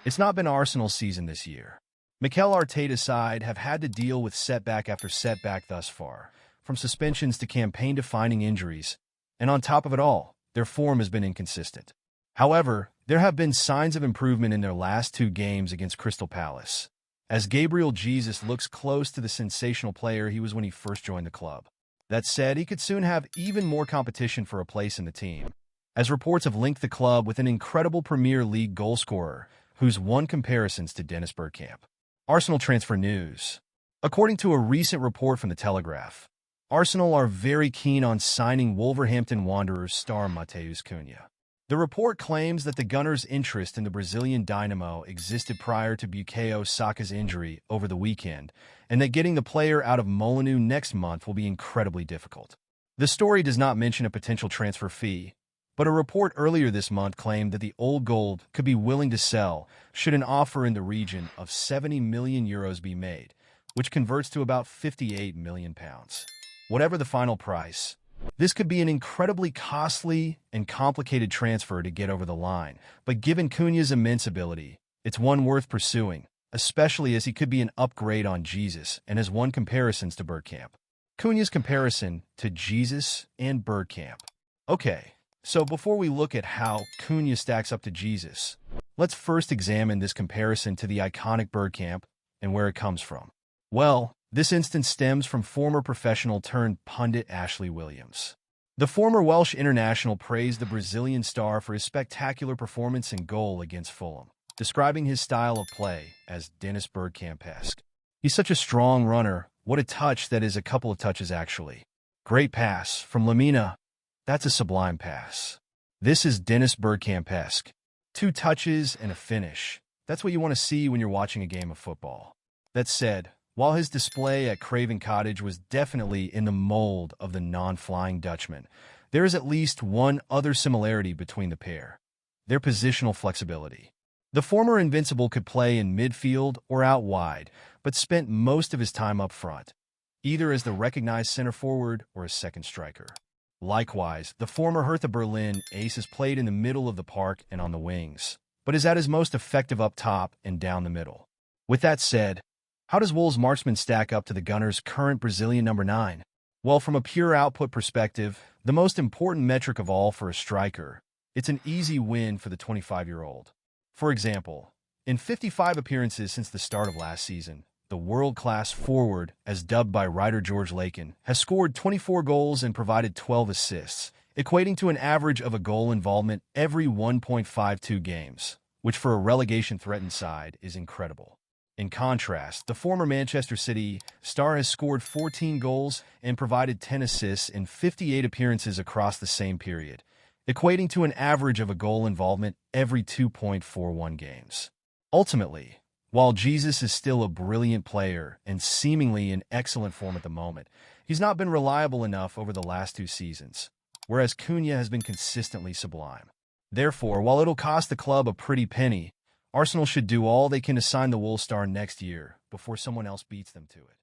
It's not been Arsenal's season this year. Mikel Arteta's side have had to deal with setback after setback thus far, from suspensions to campaign-defining injuries, and on top of it all, their form has been inconsistent. However, there have been signs of improvement in their last two games against Crystal Palace, as Gabriel Jesus looks close to the sensational player he was when he first joined the club. That said, he could soon have even more competition for a place in the team, as reports have linked the club with an incredible Premier League goalscorer who's won comparisons to Dennis Bergkamp. Arsenal transfer news. According to a recent report from The Telegraph, Arsenal are very keen on signing Wolverhampton Wanderers star Matheus Cunha. The report claims that the Gunners' interest in the Brazilian dynamo existed prior to Bukayo Saka's injury over the weekend, and that getting the player out of Molineux next month will be incredibly difficult. The story does not mention a potential transfer fee, but a report earlier this month claimed that the Old Gold could be willing to sell should an offer in the region of €70 million be made, which converts to about £58 million. Whatever the final price, this could be an incredibly costly and complicated transfer to get over the line, but given Cunha's immense ability, it's one worth pursuing, especially as he could be an upgrade on Jesus and has won comparisons to Bergkamp. Cunha's comparison to Jesus and Bergkamp. Okay, so before we look at how Cunha stacks up to Jesus, let's first examine this comparison to the iconic Bergkamp and where it comes from. Well, this instance stems from former professional-turned-pundit Ashley Williams. The former Welsh international praised the Brazilian star for his spectacular performance and goal against Fulham, describing his style of play as Dennis Bergkamp-esque. He's such a strong runner. What a touch that is, a couple of touches actually. Great pass from Lamina. That's a sublime pass. This is Dennis Bergkamp-esque. 2 touches and a finish. That's what you want to see when you're watching a game of football. That said, while his display at Craven Cottage was definitely in the mold of the non-flying Dutchman, there is at least one other similarity between the pair: their positional flexibility. The former Invincible could play in midfield or out wide, but spent most of his time up front, either as the recognized center forward or a second striker. Likewise, the former Hertha Berlin ace has played in the middle of the park and on the wings, but is at his most effective up top and down the middle. With that said, how does Wolves' marksman stack up to the Gunners' current Brazilian number 9? Well, from a pure output perspective, the most important metric of all for a striker, it's an easy win for the 25-year-old. For example, in 55 appearances since the start of last season, the world-class forward, as dubbed by writer George Lakin, has scored 24 goals and provided 12 assists, equating to an average of a goal involvement every 1.52 games, which for a relegation-threatened side is incredible. In contrast, the former Manchester City star has scored 14 goals and provided 10 assists in 58 appearances across the same period, equating to an average of a goal involvement every 2.41 games. Ultimately, while Jesus is still a brilliant player and seemingly in excellent form at the moment, he's not been reliable enough over the last 2 seasons, whereas Cunha has been consistently sublime. Therefore, while it'll cost the club a pretty penny, Arsenal should do all they can to sign the Wolves star next year before someone else beats them to it.